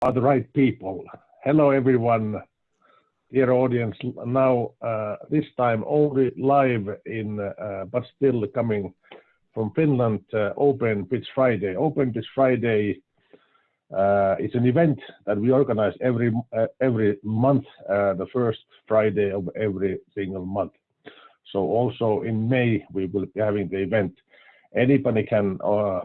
are the right people. Hello, everyone, dear audience. Now, this time only live in, but still coming from Finland, Open Pitch Friday. Open Pitch Friday is an event that we organize every month, the first Friday of every single month. So also in May, we will be having the event. Anybody can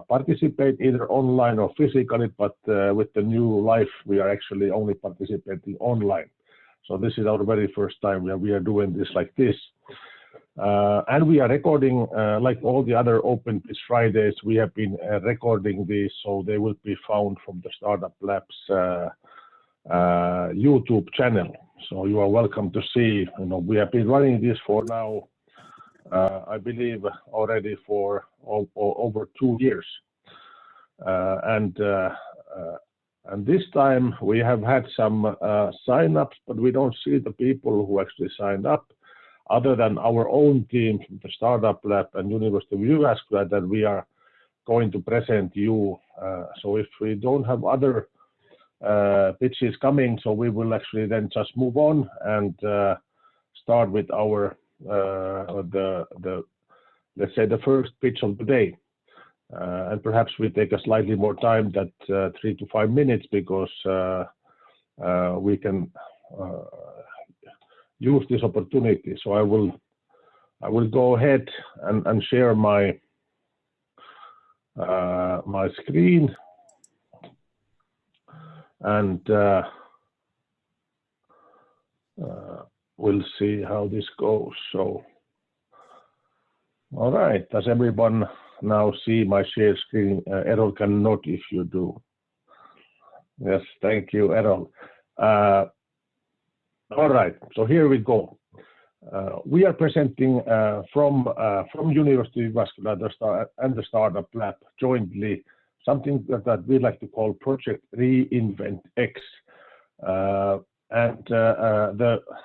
participate either online or physically, but with the new life, we are actually only participating online. So this is our very first time we are doing this like this. And we are recording, like all the other Open Pitch Fridays, we have been recording these, so they will be found from the StartupLab's YouTube channel. So you are welcome to see. We have been running this for now, I believe already for over 2 years. And this time we have had some sign-ups, but we don't see the people who actually signed up, other than our own team from the StartupLab and University of Jyväskylä that we are going to present you. So if we don't have other pitches coming, so we will actually then just move on and start with our let's say the first pitch of the day. And perhaps we take a slightly more time, that 3 to 5 minutes, because we can use this opportunity. So I will go ahead and share my my screen, and we'll see how this goes. So, all right, does everyone now see my share screen? Errol can nod if you do. Yes, thank you, Errol. All right, so here we go. We are presenting from University of Jyväskylä and the StartupLab jointly something that we like to call Project Reinvent X.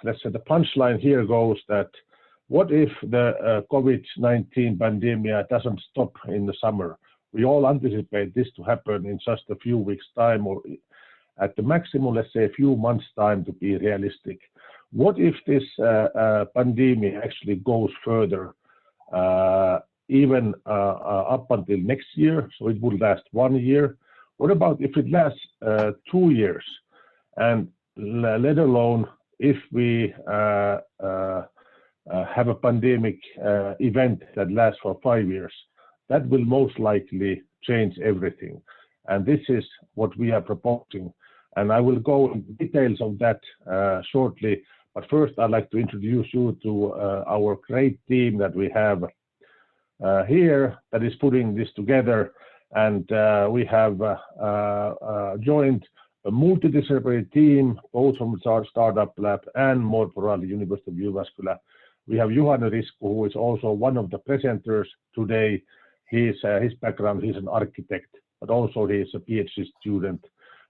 Let's say the punchline here goes that what if the COVID-19 pandemic doesn't stop in the summer? We all anticipate this to happen in just a few weeks' time, or at the maximum, let's say a few months' time to be realistic. What if this pandemic actually goes further, even up until next year? So it would last 1 year. What about if it lasts 2 years? And let alone if we have a pandemic event that lasts for 5 years, that will most likely change everything. And this is what we are proposing. And I will go into details of that shortly. But first, I'd like to introduce you to our great team that we have here that is putting this together. And we have joined a multidisciplinary team, both from our StartupLab and more broadly University of Jyväskylä. We have Juhani Risku, who is also one of the presenters today. His background, he's an architect, but also he is a PhD student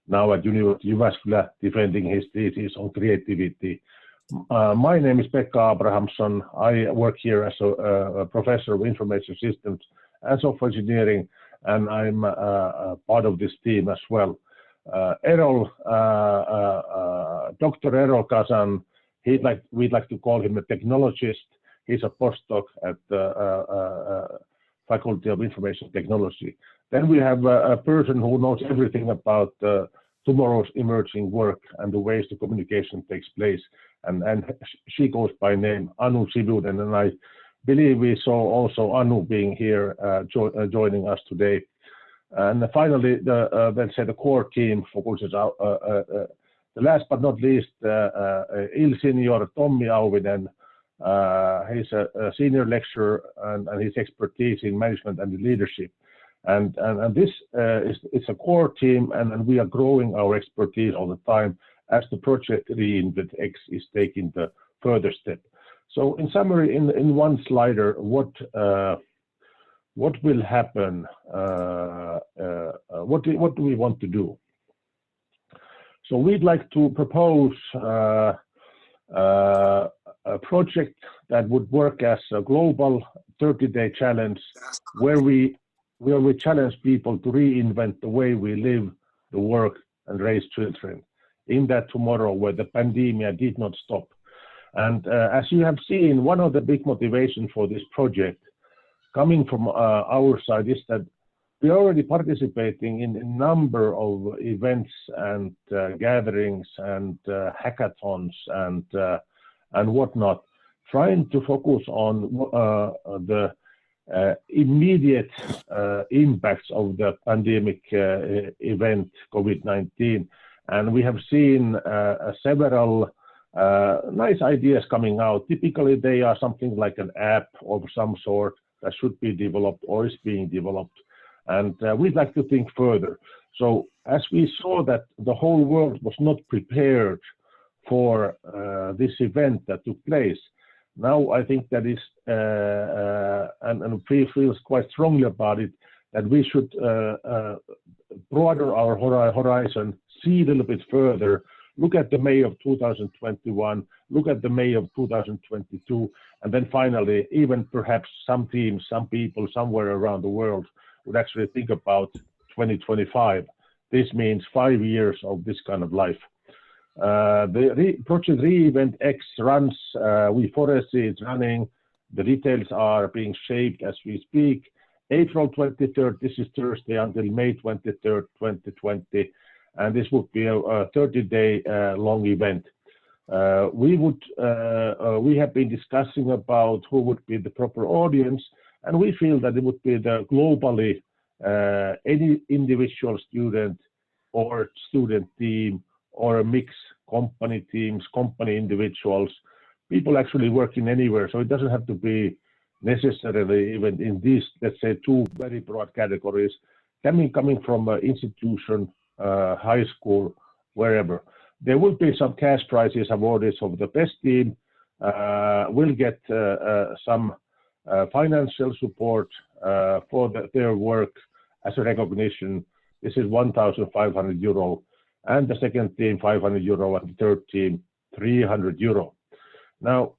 now at University of Jyväskylä, defending his thesis on creativity. My name is Pekka Abrahamsson. I work here as a professor of information systems and software engineering, and I'm part of this team as well. Errol, Dr. Errol Kazan, we'd like to call him a technologist. He's a postdoc at the Faculty of Information Technology. Then we have a person who knows everything about tomorrow's emerging work and the ways the communication takes place. And she goes by name Anu Sivunen, and I believe we saw also Anu being here joining us today. And finally, let's say the core team focuses out. The last but not least, Il Senior Tommi Auvinen. He's a senior lecturer, and his expertise in management and leadership. And this is a core team, and we are growing our expertise all the time as the Project Reinvent X is taking the further step. So in summary, in one slider, what will happen? What do we want to do? So we'd like to propose a project that would work as a global 30-day challenge, where we challenge people to reinvent the way we live, the work, and raise children in that tomorrow where the pandemic did not stop. And as you have seen, one of the big motivations for this project coming from our side is that we're already participating in a number of events and gatherings and hackathons and whatnot, trying to focus on the immediate impacts of the pandemic event, COVID-19. And we have seen several nice ideas coming out. Typically, they are something like an app of some sort that should be developed or is being developed. And we'd like to think further. So as we saw that the whole world was not prepared for this event that took place, now I think that is, and Pri feels quite strongly about it, that we should broaden our horizon, see a little bit further, look at the May of 2021, look at the May of 2022, and then finally, even perhaps some teams, some people somewhere around the world would actually think about 2025. This means 5 years of this kind of life. The Project Reinvent X runs, we foresee it's running, the details are being shaped as we speak. April 23rd, this is Thursday, until May 23rd, 2020, and this would be a 30-day long event. We have been discussing about who would be the proper audience, and we feel that it would be the globally any individual student or student team or a mix, company teams, company individuals, people actually working anywhere. So it doesn't have to be necessarily even in these, let's say, two very broad categories, coming from an institution, high school, wherever. There will be some cash prizes awarded of the best team. Will get some financial support for their work as a recognition. This is 1,500 euro, and the second team 500 euro, and the third team 300 euro. Now,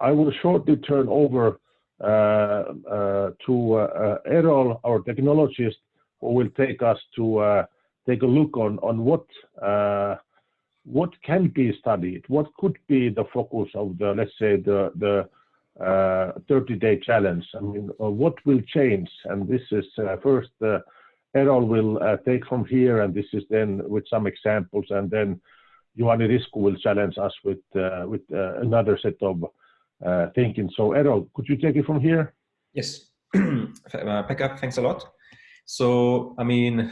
I will shortly turn over to Errol, our technologist, who will take us to take a look on what can be studied, what could be the focus of the, let's say, the 30-day challenge. I mean, what will change? And this is first, Errol will take from here, and this is then with some examples, and then Juhani Risku will challenge us with another set of thinking. So Errol, could you take it from here? Yes, Pekka, thanks a lot. So, I mean,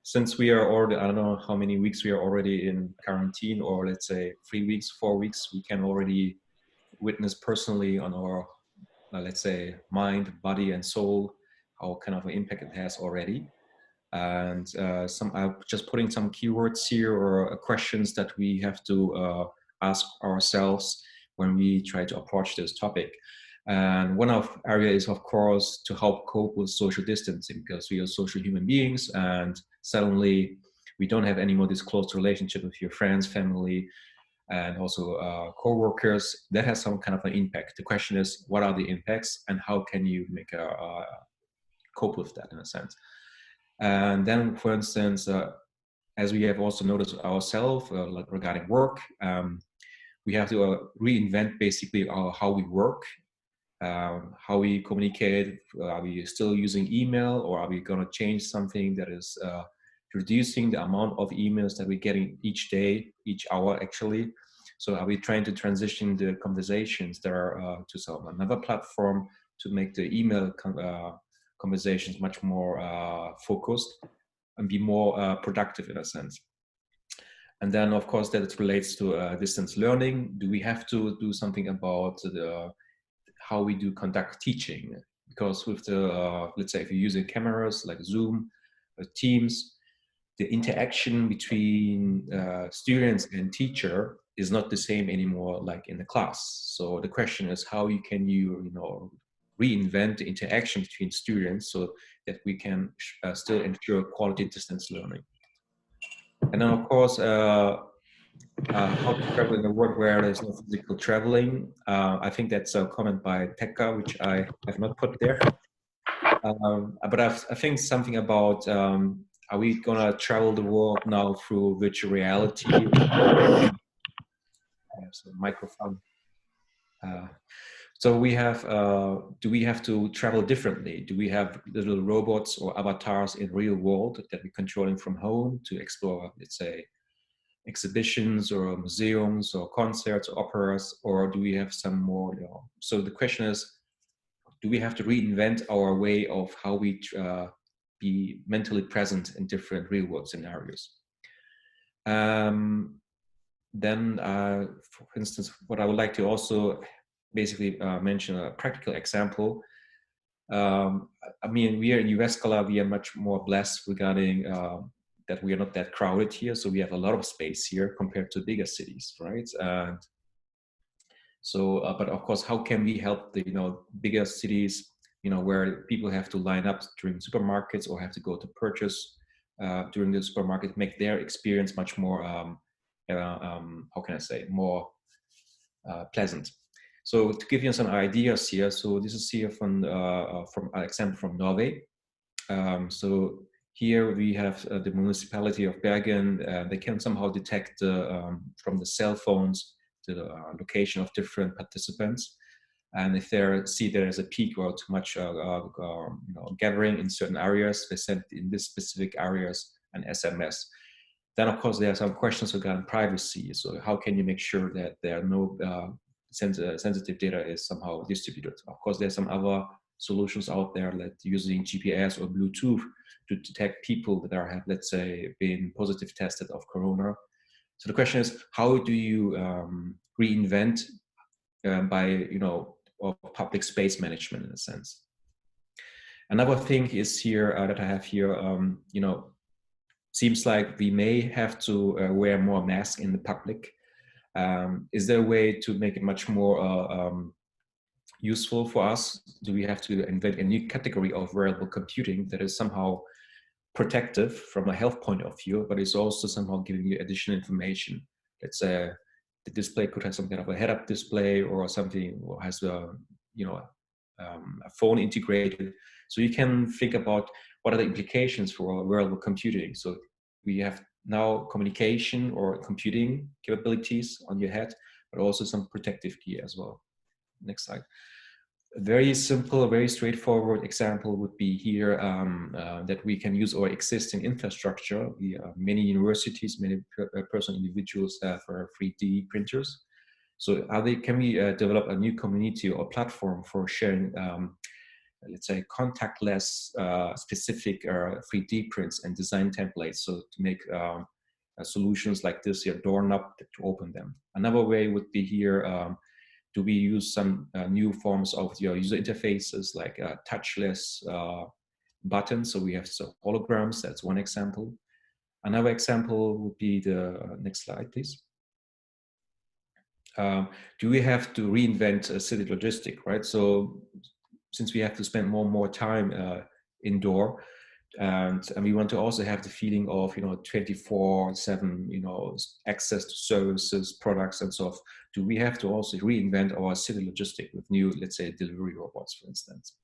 since we are already, I don't know how many weeks we are already in quarantine, or let's say 3 weeks, 4 weeks, we can already witness personally on our, let's say, mind, body, and soul, how kind of an impact it has already. And I'm just putting some keywords here, or questions that we have to ask ourselves when we try to approach this topic. And one of area is, of course, to help cope with social distancing, because we are social human beings, and suddenly we don't have any more this close relationship with your friends, family, and also co-workers. That has some kind of an impact. The question is, what are the impacts, and how can you make a cope with that in a sense? And then, for instance, as we have also noticed ourselves like regarding work, we have to reinvent basically how we work, how we communicate. Are we still using email, or are we going to change something that is reducing the amount of emails that we're getting each day, each hour actually? So are we trying to transition the conversations that are to some another platform to make the email conversations much more focused and be more productive in a sense? And then, of course, that it relates to distance learning. Do we have to do something about how we do conduct teaching? Because with the, let's say, if you're using cameras like Zoom or Teams, the interaction between students and teacher is not the same anymore like in the class. So the question is, how can you reinvent the interaction between students so that we can still ensure quality distance learning? And then, of course, how to travel in a world where there's no physical traveling. I think that's a comment by Pekka, which I have not put there. But I think something about are we gonna travel the world now through virtual reality? So microphone. So we have, do we have to travel differently? Do we have little robots or avatars in real world that we're controlling from home to explore, let's say, exhibitions or museums or concerts or operas, or do we have some more, so the question is, do we have to reinvent our way of how we be mentally present in different real world scenarios? Then, for instance, what I would like to also basically mention a practical example. I mean, we are in US Scala, we are much more blessed regarding that we are not that crowded here. So we have a lot of space here compared to bigger cities, right? And so, but of course, how can we help the, bigger cities, where people have to line up during supermarkets or have to go to purchase during the supermarket, make their experience much more, how can I say, more pleasant. So to give you some ideas here, so this is here from an example from Norway. So here we have the municipality of Bergen. They can somehow detect from the cell phones the location of different participants, and if they see there is a peak or too much gathering in certain areas, they send in this specific areas an SMS. Then of course there are some questions regarding privacy. So how can you make sure that there are no sensitive data is somehow distributed? Of course, there's some other solutions out there, like using GPS or Bluetooth to detect people that have, let's say, been positive tested of corona. So the question is, how do you reinvent by, of public space management in a sense? Another thing is here that I have here, seems like we may have to wear more masks in the public. Is there a way to make it much more useful for us? Do we have to invent a new category of wearable computing that is somehow protective from a health point of view, but is also somehow giving you additional information? Let's say the display could have some kind of a head-up display or something, or has a phone integrated. So you can think about what are the implications for wearable computing. So we have now communication or computing capabilities on your head, but also some protective gear as well. Next slide. A very simple, very straightforward example would be here that we can use our existing infrastructure. Many universities, many personal individuals have 3D printers. So can we develop a new community or platform for sharing, let's say, contactless specific 3D prints and design templates, so to make solutions like this here, doorknob to open them. Another way would be here, do we use some new forms of your user interfaces, like touchless buttons? So we have some holograms, that's one example. Another example would be the next slide, please. Do we have to reinvent a city logistic, right? So since we have to spend more and more time indoor, and we want to also have the feeling of 24/7 access to services, products, and so on. Do we have to also reinvent our city logistic with new, let's say, delivery robots, for instance?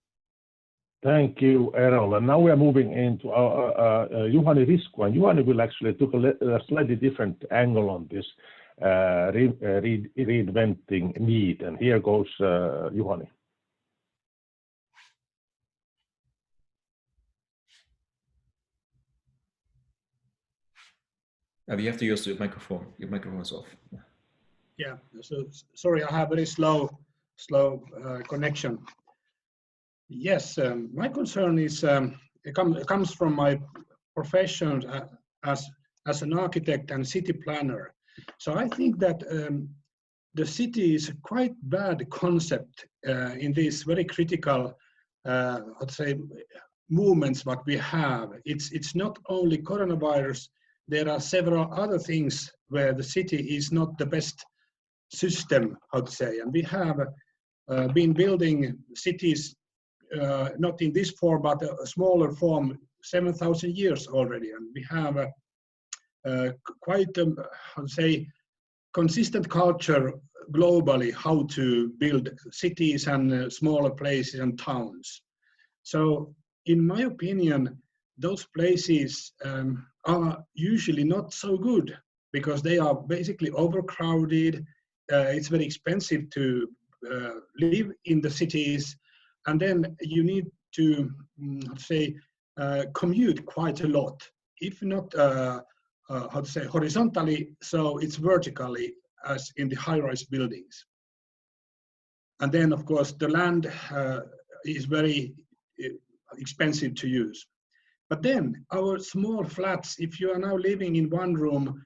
Thank you, Errol. And now we are moving into our Juhani Risku, and Juhani will actually take a slightly different angle on this reinventing need. And here goes Juhani. You have to use your microphone. Your microphone is off. Yeah. So sorry, I have very slow connection. Yes, my concern is it comes from my profession as an architect and city planner. So I think that the city is a quite bad concept in these very critical, I'd say, movements what we have. It's not only coronavirus. There are several other things where the city is not the best system, how to say, and we have been building cities not in this form, but a smaller form, 7,000 years already, and we have quite how to say, consistent culture globally how to build cities and smaller places and towns. So in my opinion, those places are usually not so good because they are basically overcrowded. It's very expensive to live in the cities, and then you need to commute quite a lot, if not horizontally, so it's vertically as in the high-rise buildings. And then, of course, the land is very expensive to use. But then our small flats, if you are now living in one room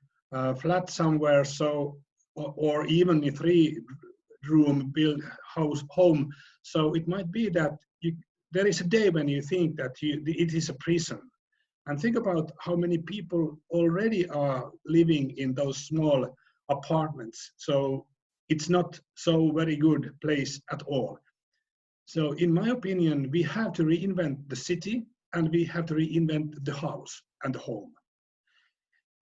flat somewhere, so or even a 3-room build home, so it might be that there is a day when you think that it is a prison. And think about how many people already are living in those small apartments. So it's not so very good place at all. So in my opinion, we have to reinvent the city, and we have to reinvent the house and the home.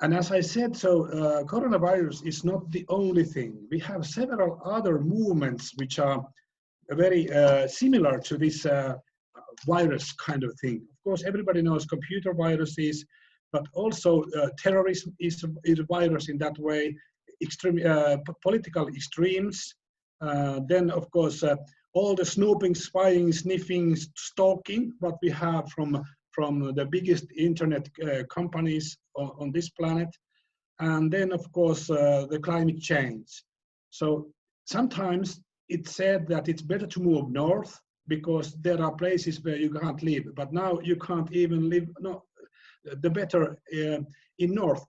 And as I said, so coronavirus is not the only thing. We have several other movements which are very similar to this virus kind of thing. Of course, everybody knows computer viruses, but also terrorism is a virus in that way, political extremes. Then, of course, all the snooping, spying, sniffing, stalking, what we have from the biggest internet companies on this planet. And then, of course, the climate change. So sometimes it's said that it's better to move north because there are places where you can't live. But now you can't even live the better in north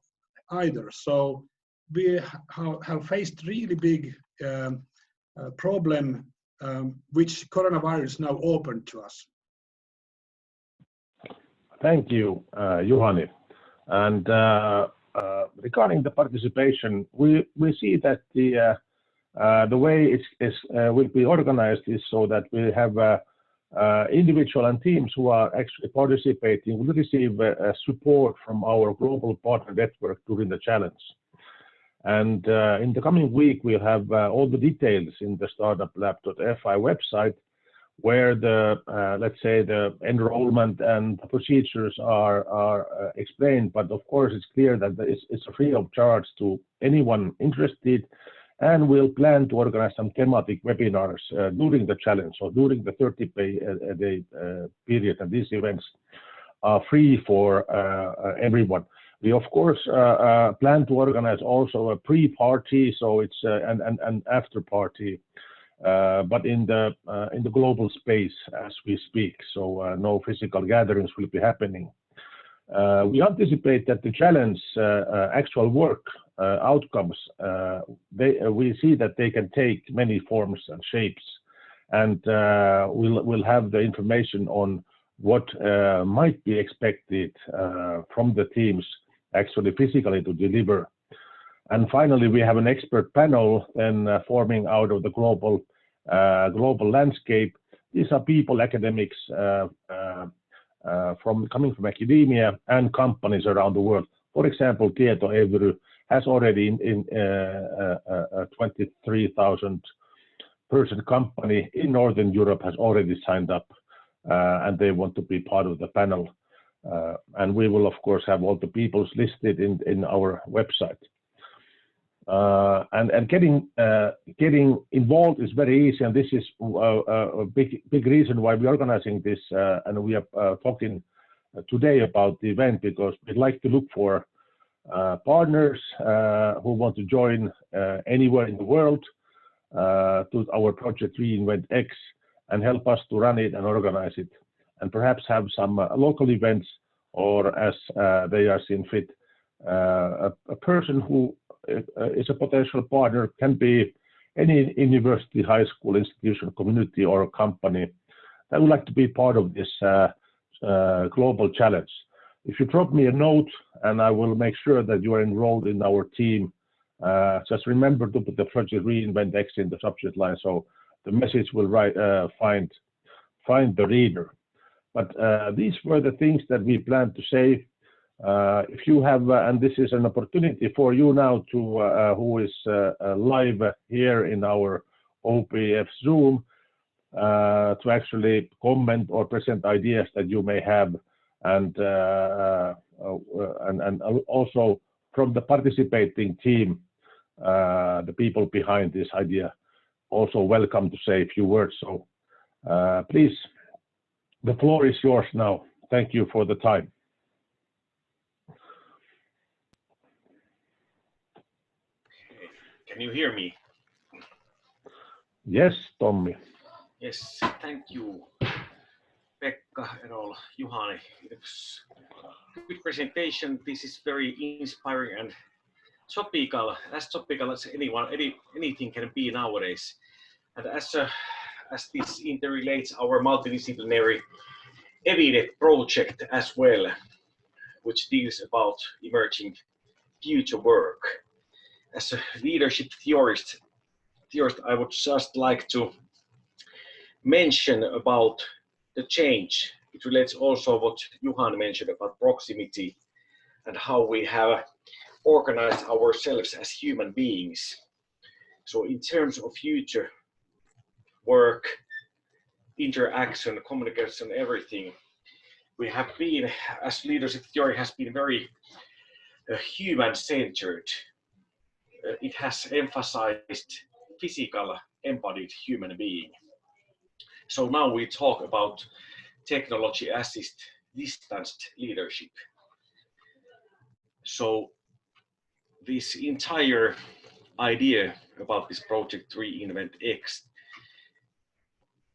either. So we have faced really big problem which coronavirus now opened to us. Thank you, Juhani. And regarding the participation, we see that the way it will be organized is so that we have individual and teams who are actually participating will receive support from our global partner network during the challenge. And in the coming week, we'll have all the details in the StartupLab.fi website, where the let's say the enrollment and the procedures are explained. But of course, it's clear that it's free of charge to anyone interested, and we'll plan to organize some thematic webinars during the challenge, or during the 30-day period. And these events are free for everyone. We of course plan to organize also a pre-party, so it's an after party, but in the global space as we speak. So no physical gatherings will be happening. We anticipate that the challenge actual work outcomes, we see that they can take many forms and shapes, and we'll have the information on what might be expected from the teams actually physically to deliver. And finally, we have an expert panel then forming out of the global landscape. These are people, academics coming from academia and companies around the world. For example, Tietoevry has already in 23,000 person company in Northern Europe has already signed up, and they want to be part of the panel. And we will of course have all the people listed in our website. And getting involved is very easy, and this is a big reason why we're organizing this, and we are talking today about the event, because we'd like to look for partners who want to join anywhere in the world to our Project Reinvent X and help us to run it and organize it, and perhaps have some local events, or as they are seen fit, a person who is a potential partner, can be any university, high school, institution, community, or a company that would like to be part of this global challenge. If you drop me a note, and I will make sure that you are enrolled in our team, just remember to put the Project Reinvent X in the subject line, so the message will find the reader. But these were the things that we planned to say. If you have, and this is an opportunity for you now to, who is live here in our OPF Zoom, to actually comment or present ideas that you may have and also from the participating team, the people behind this idea, also welcome to say a few words. So please, the floor is yours now. Thank you for the time. Can you hear me? Yes, Tommi. Yes, thank you, Pekka and all, Juhani. It's a good presentation. This is very inspiring and topical as anything can be nowadays. And as this interrelates our multidisciplinary EVIDET project as well, which deals about emerging future work. As a leadership theorist, I would just like to mention about the change. It relates also what Juhan mentioned about proximity and how we have organized ourselves as human beings. So in terms of future work, interaction, communication, everything, we have been, as leadership theory has been very human-centered. It has emphasized physical, embodied human being. So now we talk about technology-assisted distanced leadership. So this entire idea about this Project Reinvent X,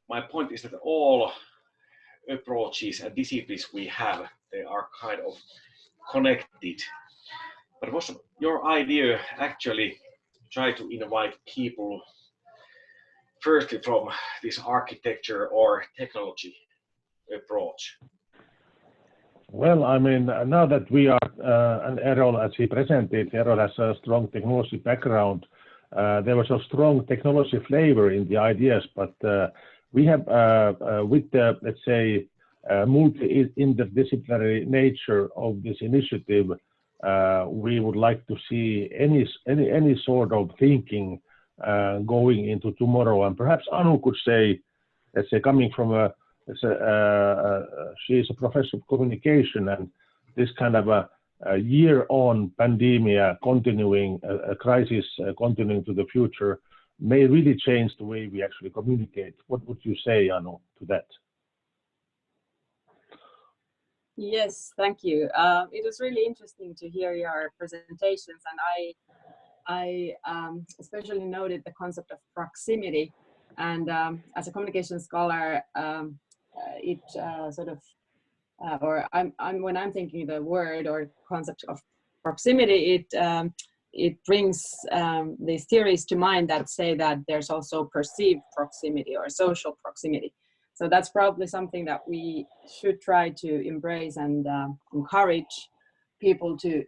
my point is that all approaches and disciplines we have, they are kind of connected. But was your idea actually try to invite people firstly from this architecture or technology approach? Well, I mean, now that we are, and Errol, as he presented, Errol has a strong technology background. There was a strong technology flavor in the ideas, but we have, with the, let's say, multi-interdisciplinary nature of this initiative, we would like to see any sort of thinking going into tomorrow. And perhaps Anu could say, let's say, coming from a, she is a professor of communication, and this kind of a year-on pandemia continuing, a crisis continuing to the future, may really change the way we actually communicate. What would you say, Anu, to that? Yes, thank you. It was really interesting to hear your presentations, and I especially noted the concept of proximity. And as a communication scholar, it sort of, when I'm thinking the word or concept of proximity, it brings these theories to mind that say that there's also perceived proximity or social proximity. So that's probably something that we should try to embrace and encourage people to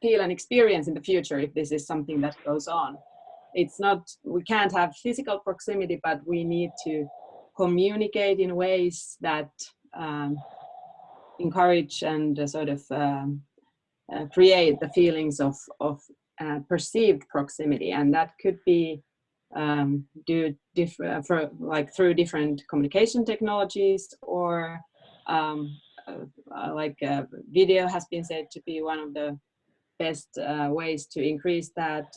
feel and experience in the future if this is something that goes on. It's not, we can't have physical proximity, but we need to communicate in ways that encourage and sort of create the feelings of perceived proximity, and that could be through different communication technologies, or video has been said to be one of the best ways to increase that,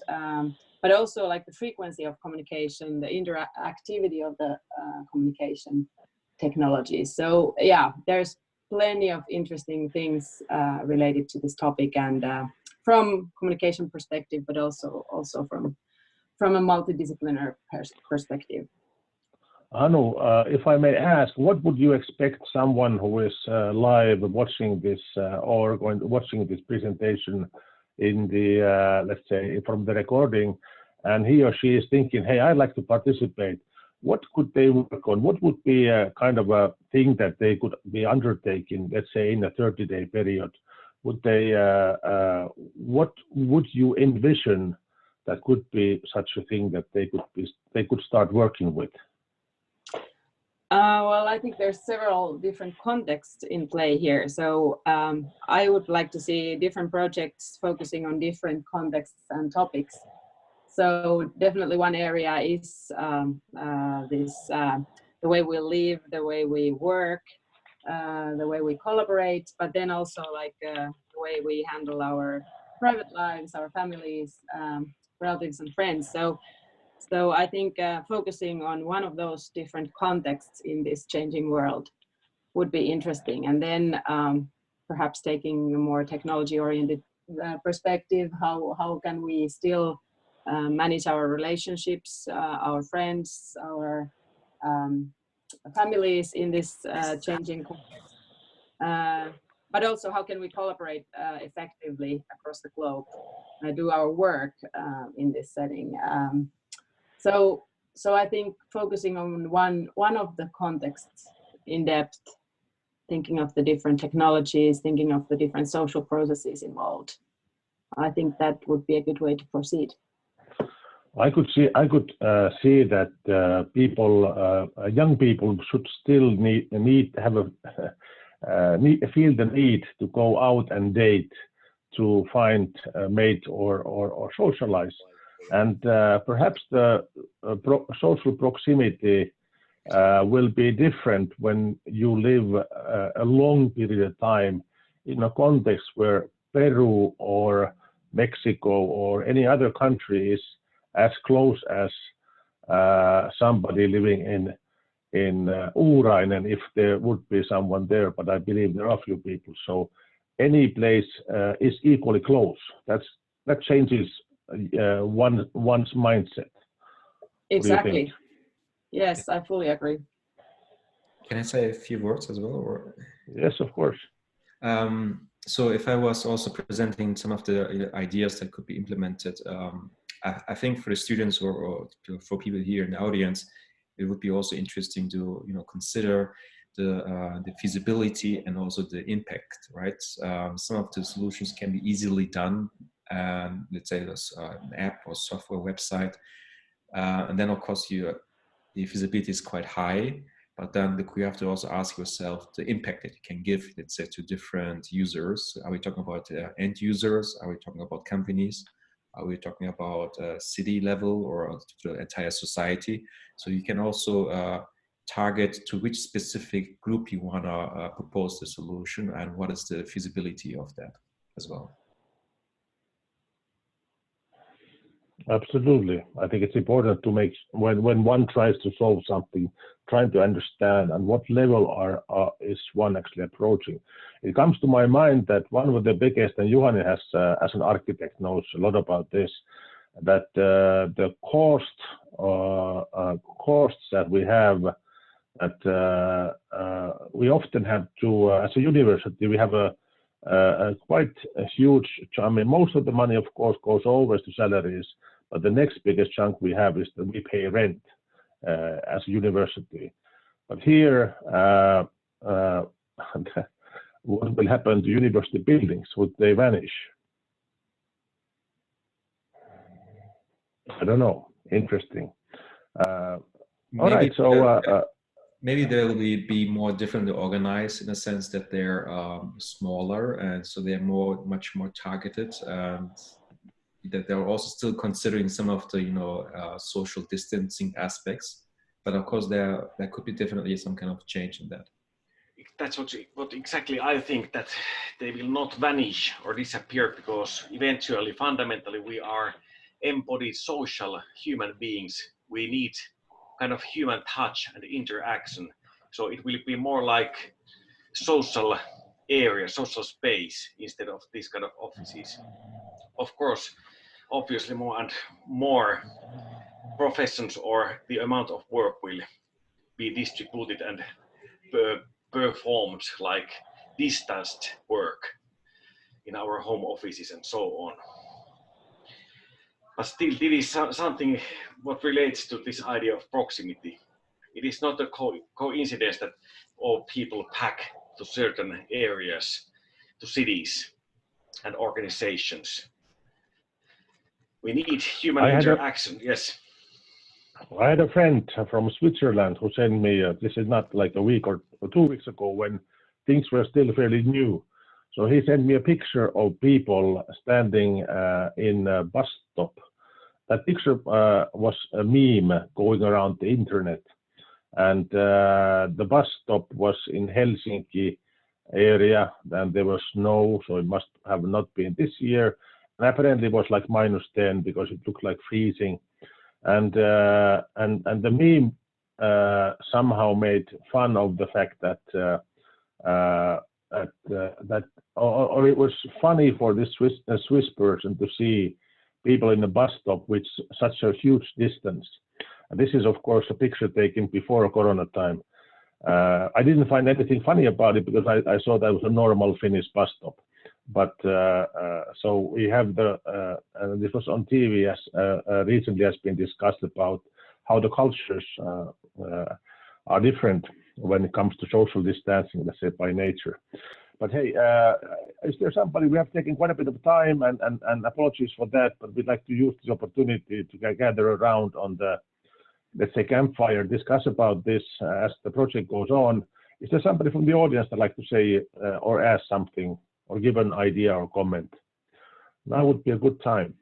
but also like the frequency of communication, the interactivity of the communication technologies. So yeah, there's plenty of interesting things related to this topic, and from communication perspective, but also from a multidisciplinary perspective. Anu, if I may ask, what would you expect someone who is live watching this or watching this presentation in the, let's say, from the recording, and he or she is thinking, hey, I'd like to participate. What could they work on? What would be a kind of a thing that they could be undertaking, let's say, in a 30-day period? Would they, what would you envision that could be such a thing that they could start working with? Well, I think there's several different contexts in play here. So I would like to see different projects focusing on different contexts and topics. So definitely one area is the way we live, the way we work, the way we collaborate, but then also like the way we handle our private lives, our families, relatives and friends. So I think focusing on one of those different contexts in this changing world would be interesting. And then perhaps taking a more technology-oriented perspective, how can we still manage our relationships, our friends, our families in this changing context. But also, how can we collaborate effectively across the globe, do our work in this setting? So I think focusing on one of the contexts in depth, thinking of the different technologies, thinking of the different social processes involved, I think that would be a good way to proceed. I could see that young people should still feel the need to go out and date, to find a mate or socialize, and perhaps the social proximity will be different when you live a long period of time in a context where Peru or Mexico or any other country is as close as somebody living in Uurainen, if there would be someone there, but I believe there are few people. So any place is equally close. That changes one's mindset. Exactly. Yes, I fully agree. Can I say a few words as well? Or? Yes, of course. So if I was also presenting some of the ideas that could be implemented, I think for the students or for people here in the audience, it would be also interesting to consider the feasibility and also the impact, right? Some of the solutions can be easily done, let's say there's an app or software website, and then of course the feasibility is quite high, but then you have to also ask yourself the impact that you can give, let's say, to different users. Are we talking about end users? Are we talking about companies? Are we talking about city level or the entire society? So you can also target to which specific group you want to propose the solution and what is the feasibility of that as well. Absolutely. I think it's important to make, when one tries to solve something, trying to understand and what level is one actually approaching. It comes to my mind that one of the biggest, and Juhani has, as an architect, knows a lot about this, that the costs that we have, that we often have to, as a university, we have a quite a huge, I mean, most of the money, of course, goes always to salaries, but the next biggest chunk we have is that we pay rent as a university. But here, what will happen to university buildings? Would they vanish? I don't know. Interesting. All right, so maybe they will be more differently organized in a sense that they're smaller, and so they're much more targeted, and that they're also still considering some of the social distancing aspects. But of course, there could be definitely some kind of change in that. That's what exactly I think, that they will not vanish or disappear, because eventually, fundamentally, we are embodied social human beings. We need kind of human touch and interaction. So it will be more like social area, social space, instead of these kind of offices. Of course, obviously more and more professions or the amount of work will be distributed and performed like distanced work in our home offices and so on. But still, this is something what relates to this idea of proximity. It is not a coincidence that all people pack to certain areas, to cities and organizations. We need human interaction, yes. I had a friend from Switzerland who sent me, this is not like a week or 2 weeks ago, when things were still fairly new. So he sent me a picture of people standing in a bus stop. That picture was a meme going around the internet. and the bus stop was in Helsinki area, and there was snow, so it must have not been this year. And apparently it was like -10 because it looked like freezing, and the meme somehow made fun of the fact that or it was funny for this Swiss person to see people in the bus stop with such a huge distance. And this is of course a picture taken before Corona time. I didn't find anything funny about it because I saw that was a normal Finnish bus stop. But so we have this was on TV as recently has been discussed about how the cultures are different when it comes to social distancing, let's say by nature. But hey, is there somebody, we have taken quite a bit of time and apologies for that, but we'd like to use this opportunity to gather around on the, let's say, campfire, discuss about this as the project goes on. Is there somebody from the audience that'd like to say or ask something or give an idea or comment? Now would be a good time.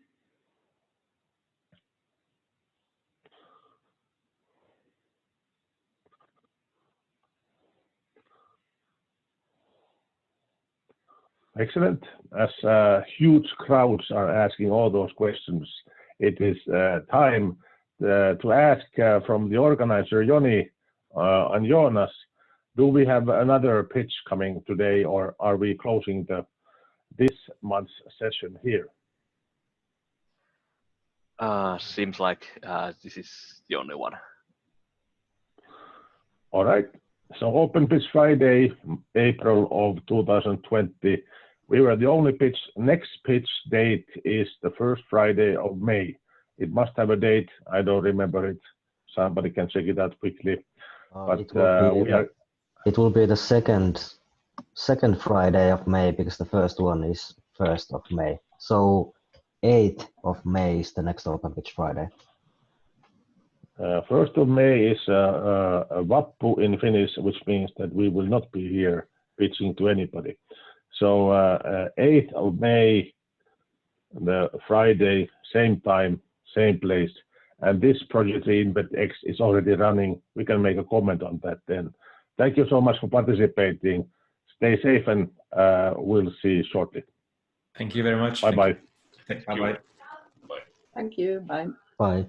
Excellent. As huge crowds are asking all those questions, it is time to ask from the organizer, Joni and Jonas, do we have another pitch coming today, or are we closing this month's session here? Seems like this is the only one. All right. So Open Pitch Friday, April of 2020. We were the only pitch. Next pitch date is the first Friday of May. It must have a date. I don't remember it. Somebody can check it out quickly. But it will be the second Friday of May, because the first one is 1st of May. So 8th of May is the next Open Pitch Friday. 1st of May is Vappu in Finnish, which means that we will not be here pitching to anybody. So 8th of May, the Friday, same time, same place. And this Project Reinvent X is already running. We can make a comment on that then. Thank you so much for participating. Stay safe, and we'll see you shortly. Thank you very much. Bye-bye. Bye-bye. Bye. Thank you. Bye. Bye.